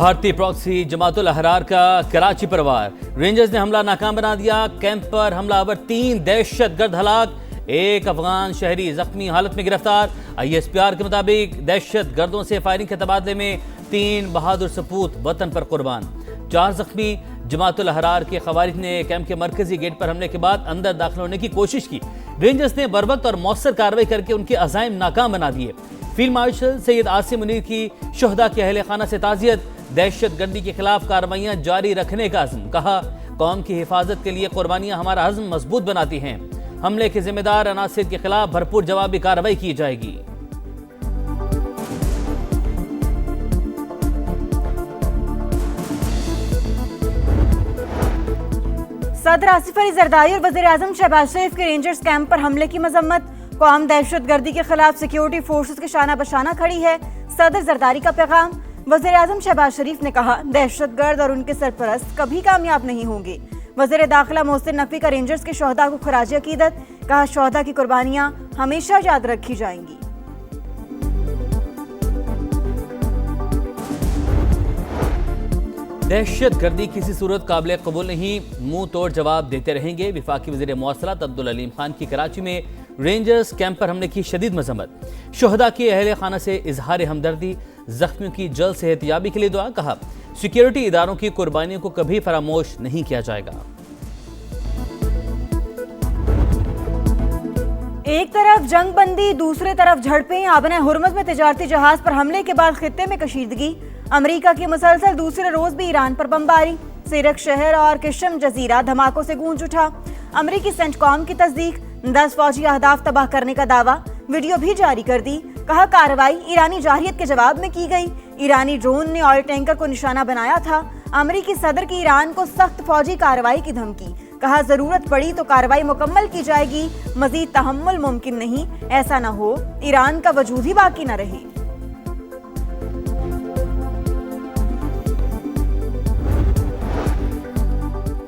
भारतीय प्रॉक्सी जमातुल अहरार का कराची पर वार। रेंजर्स ने हमला नाकाम बना दिया। कैंप पर हमलावर 3 दहशतगर्द हलाक, 1 अफगान शहरी जख्मी हालत में गिरफ्तार। ISPR के मुताबिक दहशतगर्दों से फायरिंग के तबादले में 3 बहादुर सपूत वतन पर कुर्बान, 4 जख्मी। जमातुल अहरार के खवारिज ने कैंप के मरकजी गेट पर हमले के बाद अंदर दाखिल होने की कोशिश की। रेंजर्स ने बरवक्त और मौसर कार्रवाई करके उनके अज़ाइम नाकाम बना दिए। फील्ड मार्शल सैयद आसिम मुनीर की शहदा के अहले खाना से ताज़ियत। दहशतगर्दी के खिलाफ कार्रवाइयां जारी रखने का अज़्म, कहा कौम की हिफाजत के लिए कुर्बानियां हमारा अज़्म मजबूत बनाती हैं। हमले के जिम्मेदार अनासिर के खिलाफ भरपूर जवाबी कार्रवाई की जाएगी। सदर आसिफ अली जरदारी और वज़ीर आज़म शहबाज शरीफ के रेंजर्स कैंप पर हमले की मजम्मत। कौम दहशतगर्दी के खिलाफ सिक्योरिटी फोर्सेस के शाना बशाना खड़ी है। सदर जरदारी का पैगाम। वज़ीर आज़म शहबाज शरीफ ने कहा दहशतगर्द और उनके सरपरस्त कभी कामयाब नहीं होंगे। वज़ीर दाखिला मोहसिन नकवी का रेंजर्स के शहदा को खराज अकीदत, कहा शहदा की कुर्बानियां हमेशा याद रखी जाएंगी। दहशतगर्दी किसी सूरत काबिल कबूल नहीं, मुंह तोड़ जवाब देते रहेंगे। वफाकी वज़ीर मौसलात अब्दुल अलीम खान की कराची में रेंजर्स कैंप पर हमले की शदीद मजम्मत। शहदा के अहले खाना से इजहार हमदर्दी, जख्मियों की जल्द सेहतयाबी के लिए दुआ, कहा सिक्योरिटी इदारों की कुर्बानियों को कभी फरामोश नहीं किया जाएगा। एक तरफ जंग बंदी, दूसरी तरफ झड़पें। आबना हुर्मुज़ में तिजारती जहाज पर हमले के बाद खित्ते में कशीदगी। अमेरिका की मुसलसल दूसरे रोज भी ईरान पर बमबारी। सिरक शहर और किशम जजीरा धमाकों से गूंज उठा। अमेरिकी सेंटकॉम की तस्दीक, 10 फौजी अहदाफ तबाह करने का दावा, वीडियो भी जारी कर दी। कहा कार्रवाई ईरानी जारहियत के जवाब में की गई। ईरानी ड्रोन ने ऑयल टैंकर को निशाना बनाया था। अमेरिकी सदर की ईरान को सख्त फौजी कार्रवाई की धमकी, कहा जरूरत पड़ी तो कार्रवाई मुकम्मल की जाएगी। मजीद तहम्मुल मुमकिन नहीं, ऐसा न हो ईरान का वजूद ही बाकी न रहे।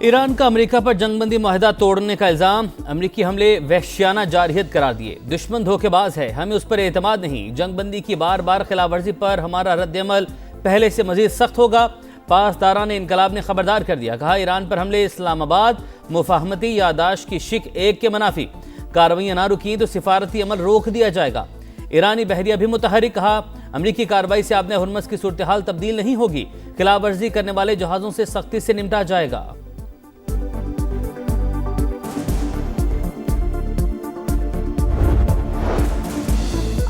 ईरान का अमेरिका पर जंगबंदी माहिदा तोड़ने का इल्जाम। अमेरिकी हमले वहशियाना जारहियत करार दिए। दुश्मन धोखेबाज है, हमें उस पर एतमाद नहीं। जंगबंदी की बार बार खिलाफवर्जी पर हमारा रद्दअमल पहले से मजीद सख्त होगा। पासदारान इनकलाब ने खबरदार कर दिया, कहा ईरान पर हमले इस्लामाबाद मुफाहमती यादाश्त की शिक 1 के मुनाफी। कार्रवाइयां ना रुकी तो सिफारती अमल रोक दिया जाएगा। ईरानी बहरिया भी मुतहरिक, कहा अमेरिकी कार्रवाई से आबना हुर्मुज़ की सूरत हाल तब्दील नहीं होगी। खिलाफवर्जी करने वाले जहाजों से सख्ती से निपटा जाएगा।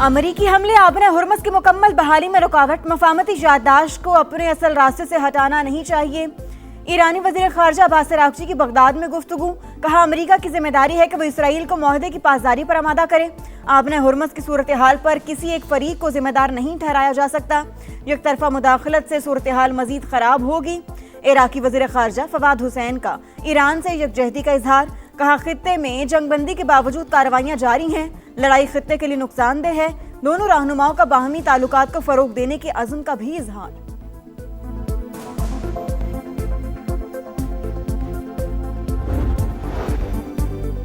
अमेरिकी हमले आबना हुर्मुज़ की मुकम्मल बहाली में रुकावट। मफाहमती याददाश्त को अपने असल रास्ते से हटाना नहीं चाहिए। ईरानी वज़ीर ख़ारजा अब्बास अराग़ची की बगदाद में गुफ्तगू, कहा अमेरिका की जिम्मेदारी है कि वो इसराइल को मुआहदे की पासदारी पर आमादा करे। आबना हुर्मुज़ की सूरत हाल पर किसी एक फरीक को जिम्मेदार नहीं ठहराया जा सकता। एक तरफा मुदाखलत से सूरत हाल मजीद ख़राब होगी। इराकी वज़ीर ख़ारजा फवाद हुसैन का ईरान से यकजहती का इजहार, कहा खित्ते में जंगबंदी के बावजूद कार्रवाइयां जारी हैं। लड़ाई खित्ते के लिए नुकसानदेह है। दोनों रहनुमाओं का बाहमी ताल्लुकात को फरोग देने के अज़्म का भी इजहार।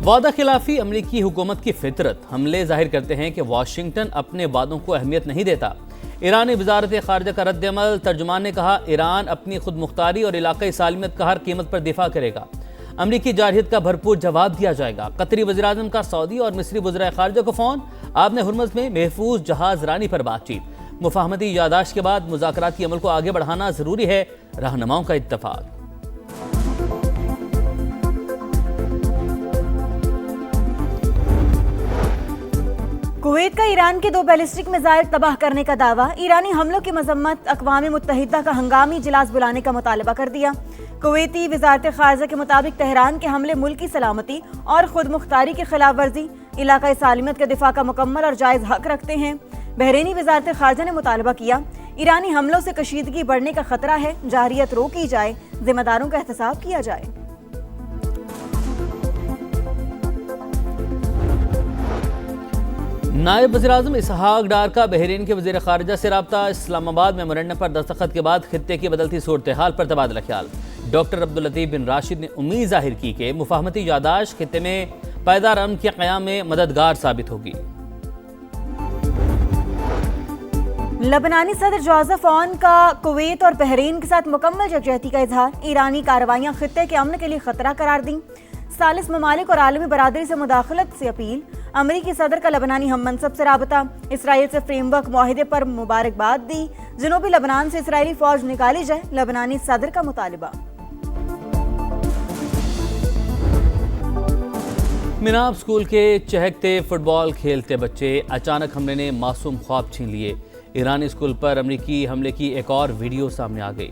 वादा खिलाफी अमेरिकी हुकूमत की फितरत। हमले जाहिर करते हैं कि वाशिंगटन अपने वादों को अहमियत नहीं देता। ईरानी वजारत खारजा का रद्दअमल। तर्जुमान ने कहा ईरान अपनी खुद मुख्तारी और इलाकाई सालमियत का हर कीमत पर दिफा करेगा। अमरीकी जारहियत का भरपूर जवाब दिया जाएगा। कतरी वज़ीर-ए-आज़म का सऊदी और मिस्री वज़ीर ख़ारजा को फ़ोन। आबना हुर्मुज़ में महफूज जहाज रानी पर बातचीत। मुफाहमती यादाश्त के बाद मुज़ाकराती अमल को आगे बढ़ाना ज़रूरी है, रहनुमाओं का इत्तफ़ाक़। कुवैत का ईरान के 2 बैलिस्टिक मिसाइल तबाह करने का दावा। ईरानी हमलों की मजम्मत। अक़वाम मुत्तहिदा का हंगामी इजलास बुलाने का मुतालबा कर दिया। कुवैती वज़ारत ख़ारजा के मुताबिक तेहरान के हमले मुल्क की सलामती और खुद मुख्तारी की खिलाफ वर्जी, इलाकाई सालमियत के दिफा का मुकम्मल और जायज़ हक रखते हैं। बहरीनी वज़ारत ख़ारजा ने मुतालबा किया ईरानी हमलों से कशीदगी बढ़ने का खतरा है, जारहियत रोकी जाए, जिम्मेदारों का एहतसाब किया जाए। नायब वज़ीर-ए-आज़म इसहाक डार का बहरीन के वज़ीर ख़ारजा से रब्ता। इस्लामाबाद मेमोरेंडम पर दस्तखत के बाद खित्ते की बदलती सूरत हाल पर तबादला ख्याल। डॉक्टर अब्दुल लतीफ़ बिन राशिद ने उम्मीद जाहिर की कि मुफाहमती यादाश्त खित्ते में पायदार अमन के क़याम में मददगार साबित होगी। लबनानी सदर जोसेफ ऑन का कुवैत और बहरीन के साथ मुकम्मल यकजहती का इजहार। ईरानी कार्रवाइयां खित्ते के अमन के लिए खतरा करार दी। सालिस ममालिक और आलमी बरादरी से मुदाखलत से अपील। अमरीकी सदर का लबनानी हम मनसब से राबता। इसराइल से फ्रेमवर्क मुआहिदे पर मुबारकबाद दी। जनूबी लबनान से इसराइली फौज निकाली जाए, लबनानी सदर का मुतालिबा। मिनाब स्कूल के चहकते फुटबॉल खेलते बच्चे, अचानक हमले ने मासूम ख्वाब छीन लिए। ईरानी स्कूल पर अमरीकी हमले की एक और वीडियो सामने आ गई।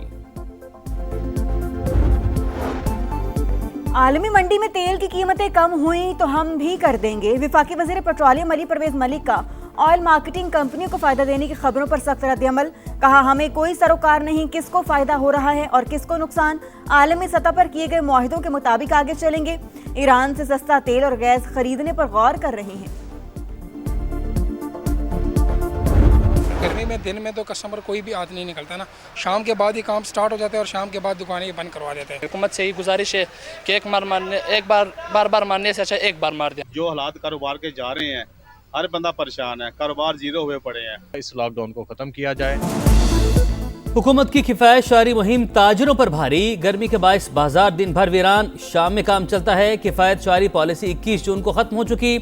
आलमी मंडी में तेल की कीमतें कम हुई तो हम भी कर देंगे। विफाकी वजीर पेट्रोलियम अली परवेज मलिक का ऑयल मार्केटिंग कंपनियों को फायदा देने की खबरों पर सख्त रद्द-ए-अमल। कहा, हमें कोई सरोकार नहीं, किसको फायदा हो रहा है और किसको नुकसान। आलमी सतह पर किए गए मुआहिदों के मुताबिक आगे चलेंगे। ईरान से सस्ता तेल और गैस खरीदने पर गौर कर रहे हैं। गर्मी में दिन में तो कस्टमर कोई भी हाथ नहीं निकलता ना, शाम के बाद ही काम स्टार्ट हो जाता है और शाम के बाद दुकानें बंद करवा देते हैं। हुकूमत से ही गुजारिश है कि बार बार मारने से अच्छा एक बार मार दें। जो हालात कारोबार के जा रहे हैं, हर बंदा परेशान है, कारोबार जीरो हुए पड़े हैं। इस लॉकडाउन को खत्म किया जाए। हुकूमत की किफायत शारी मुहिम ताजरों पर भारी। गर्मी के बायस बाजार दिन भर वीरान, शाम में काम चलता है। किफायत शारी पॉलिसी 21 जून को खत्म हो चुकी,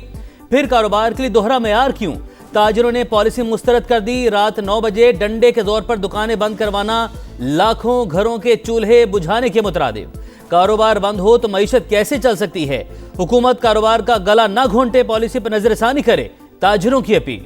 फिर कारोबार के लिए दोहरा मेयार क्यों? ताजरों ने पॉलिसी मुस्तरद कर दी। रात 9 बजे डंडे के जोर पर दुकानें बंद करवाना लाखों घरों के चूल्हे बुझाने के मुतरादिफ। कारोबार बंद हो तो मईशत कैसे चल सकती है? हुकूमत कारोबार का गला न घोंटे, पॉलिसी पर नजरसानी करे, ताजरों की अपील।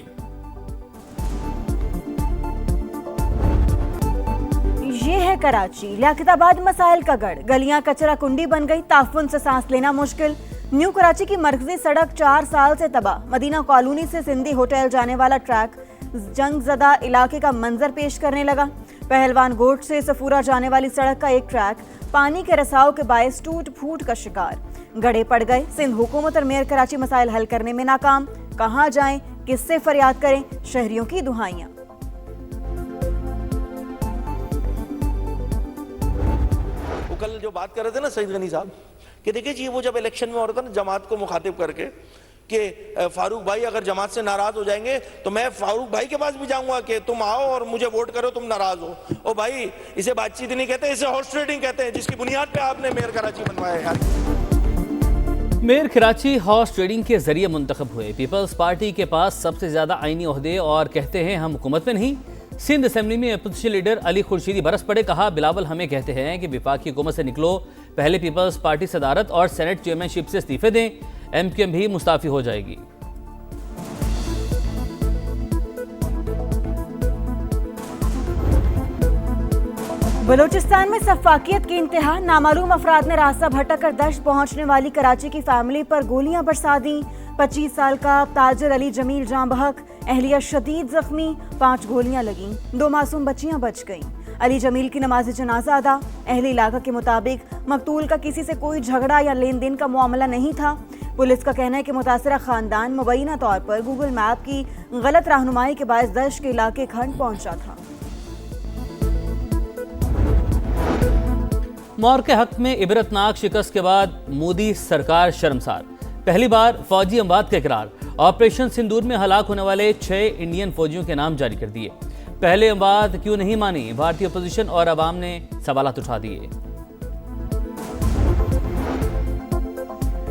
ये है कराची। लियाकताबाद मसाइल का गढ़, गलियां कचरा कुंडी बन गई, ताफुन से सांस लेना मुश्किल। न्यू कराची की मरकजी सड़क 4 साल से तबाह। मदीना कॉलोनी से सिंधी होटल जाने वाला ट्रैक जंगजदा इलाके का मंजर पेश करने लगा। पहलवान गोट से सफूरा जाने वाली सड़क का एक ट्रैक पानी के रसाव के बायस टूट फूट का शिकार। गड़े पड़ गए। सिंध हुकूमत और मेयर कराची मसाइल हल करने में नाकाम। कहाँ जाएं, किससे फरियाद करें, शहरियों की दुहाइयां। कल जो बात कर रहे थे ना सईद गनी साहब, कि देखिए जी वो जब इलेक्शन में हो रहा था ना जमात को मुखातिब करके कि फारूक भाई अगर जमात से नाराज हो जाएंगे तो मैं फारूक भाई के पास भी जाऊंगा कि तुम आओ और मुझे वोट करो, तुम नाराज हो। ओ भाई, इसे बातचीत नहीं कहते, इसे हॉर्स ट्रेडिंग कहते हैं, जिसकी बुनियाद पे आपने मेयर कराची बनवाया यार। मेयर कराची हॉर्स ट्रेडिंग के जरिए मुंतखब हुए। पीपल्स पार्टी के पास सबसे ज्यादा आईनी ओहदे और कहते हैं हम हुकूमत में नहीं। सिंध असेंबली में अपोजिशन लीडर अली खुर्शीदी बरस पड़े। कहा, बिलावल हमें कहते हैं कि विफाकी हुकूमत से निकलो, पहले पीपल्स पार्टी सदारत और सेनेट चेयरमैनशिप से इस्तीफे दें, एमक्यूएम भी मुस्ताफी हो जाएगी। बलूचिस्तान में सफाकियत की इंतहा। नामालूम अफराद ने रास्ता भटक कर दश्त पहुंचने वाली कराची की फैमिली पर गोलियां बरसा दी। 25 साल का ताजर अली जमील जान बहक, अहलिया शदीद जख्मी, 5 गोलियां लगीं, 2 मासूम बच्चियां बच गईं। अली जमील की नमाज जनाजा अदा। अहले इलाका के मुताबिक मकतूल का किसी से कोई झगड़ा या लेन देन का मामला नहीं था। पुलिस का कहना है कि मुतासरा खानदान मुबैना तौर पर गूगल मैप की गलत रहनुमाई के बायस दश्त के इलाके खंड पहुंचा था। मौर के हक में इबरतनाक शिकस्त के बाद मोदी सरकार शर्मसार। पहली बार फौजी अमवात का इकरार। ऑपरेशन सिंदूर में हलाक होने वाले 6 इंडियन फौजियों के नाम जारी कर दिए। पहले अमवात क्यों नहीं मानी? भारतीय अपोजिशन और अवाम ने सवालात उठा दिए।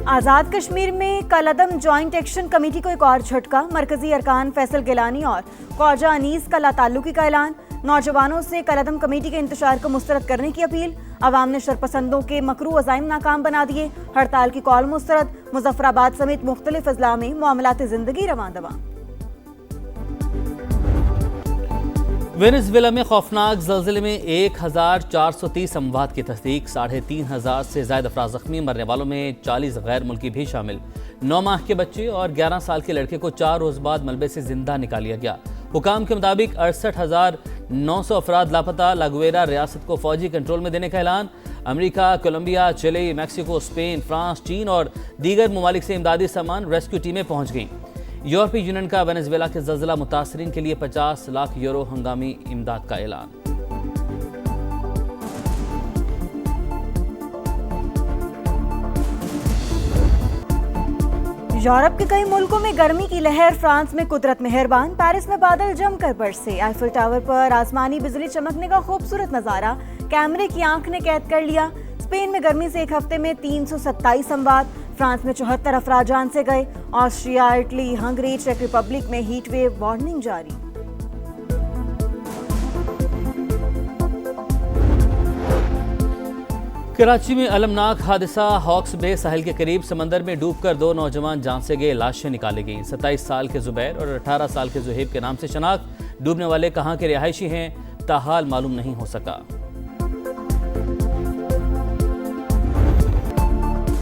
आज़ाद कश्मीर में कलअदम जॉइंट एक्शन कमेटी को एक और झटका। मरकजी अरकान फैसल गिलानी और ख्वाजा अनीस का लाताल्लुकी का ऐलान। नौजवानों से कलअदम कमेटी के इंतशार को मुस्तरद करने की अपील। अवाम ने शरपसंदों के मकरू अज़ाइम नाकाम बना दिए। हड़ताल की कॉल मुस्तरद। मुजफ्फराबाद समेत मुख्तलिफ अजला में मामलात जिंदगी रवां दवां। वेनेजुएला में खौफनाक ज़लज़ले में 1430 अमवात की तस्दीक। 3500 से ज़ायद अफराद ज़ख्मी। मरने वालों में 40 गैर मुल्की भी शामिल। 9 माह के बच्चे और 11 साल के लड़के को 4 रोज़ बाद मलबे से जिंदा निकाल लिया गया। हुकाम के मुताबिक 68,900 अफराद लापता। लागुएरा रियासत को फौजी कंट्रोल में देने का ऐलान। America, Colombia, Chile, Mexico, Spain, France, चीन और दीगर ममालिक से इमदादी सामान रेस्क्यू टीमें पहुंच गईं। यूरोपीय यूनियन का वेनेजुएला के ज़लज़ला मुतासरीन के लिए 50 लाख यूरो हंगामी इमदाद का ऐलान। यूरोप के कई मुल्कों में गर्मी की लहर, फ्रांस में कुदरत मेहरबान, पेरिस में बादल जमकर बरसे, आईफिल टावर पर आसमानी बिजली चमकने का खूबसूरत नजारा कैमरे की आंख ने कैद कर लिया। स्पेन में गर्मी से एक हफ्ते में 327 अमवात, फ्रांस में 74 अफराद जान से गए, ऑस्ट्रिया, इटली, हंगरी, चेक रिपब्लिक में हीट वेव वार्निंग जारी। कराची में अलमनाक हादसा, हॉक्स बे साहिल के करीब समंदर में डूबकर 2 नौजवान जान से गए, लाशें निकाली गईं। 27 साल के जुबैर और 18 साल के जुहेब के नाम से शनाख्त। डूबने वाले कहां के रिहायशी हैं, ताहाल मालूम नहीं हो सका।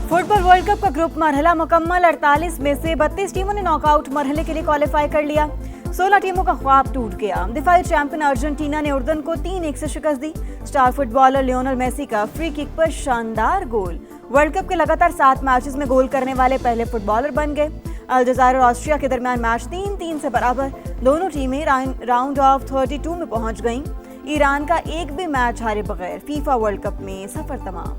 फुटबॉल वर्ल्ड कप का ग्रुप मरहला मुकम्मल, 48 में से 32 टीमों ने नॉकआउट मरहले के लिए क्वालिफाई कर लिया। 16 टीमों का ख्वाब टूट गया। दिफाई चैंपियन अर्जेंटीना ने उर्दन को 3-1 से शिकस्त दी। स्टार फुटबॉलर लियोनेल मेसी का फ्री किक पर शानदार गोल। वर्ल्ड कप के लगातार 7 मैचेस में गोल करने वाले पहले फुटबॉलर बन गए। अल्जायर और ऑस्ट्रिया के दरमियान मैच 3-3 से बराबर। दोनों टीमें राउंड ऑफ 32 में पहुंच गईं। ईरान का एक भी मैच हारे बगैर फीफा वर्ल्ड कप में सफर तमाम।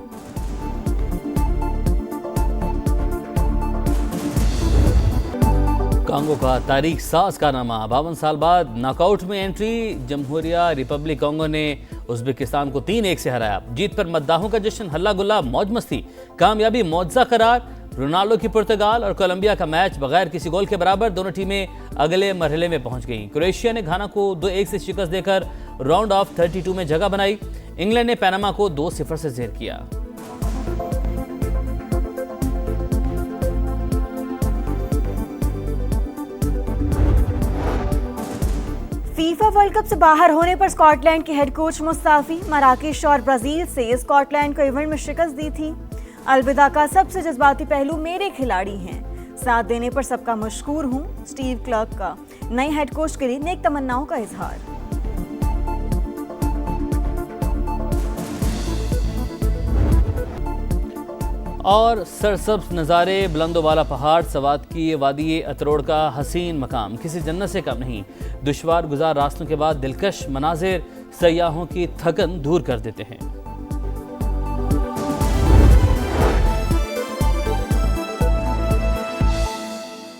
कांगो का तारीख साज कारनामा, 52 साल बाद नॉकआउट में एंट्री। जमहूरिया रिपब्लिक कांगो ने उज्बेकिस्तान को 3-1 से हराया। जीत पर मद्दाहों का जश्न, हल्ला गुल्ला, मौज मस्ती। कामयाबी मौजज़ा करार। रोनाल्डो की पुर्तगाल और कोलंबिया का मैच बगैर किसी गोल के बराबर। दोनों टीमें अगले मरहले में पहुंच गईं। क्रोएशिया ने घाना को 2-1 से शिकस्त देकर राउंड ऑफ 32 में जगह बनाई। इंग्लैंड ने पैनामा को 2-0 से ज़ेर किया। फीफा वर्ल्ड कप से बाहर होने पर स्कॉटलैंड के हेड कोच मुस्ताफी। मराकेश और ब्राजील से स्कॉटलैंड को इवेंट में शिकस्त दी थी। अलविदा का सबसे जज्बाती पहलू मेरे खिलाड़ी हैं, साथ देने पर सबका मशकूर हूं। स्टीव क्लर्क का नए हेड कोच के लिए नेक तमन्नाओं का इजहार। और सरसब्ज नज़ारे, बुलंदोबाला पहाड़, सवात की वादी अतरोड़ का हसीन मकाम किसी जन्नत से कम नहीं। दुश्वार गुजार रास्तों के बाद दिलकश मनाजिर सयाहों की थकन दूर कर देते हैं।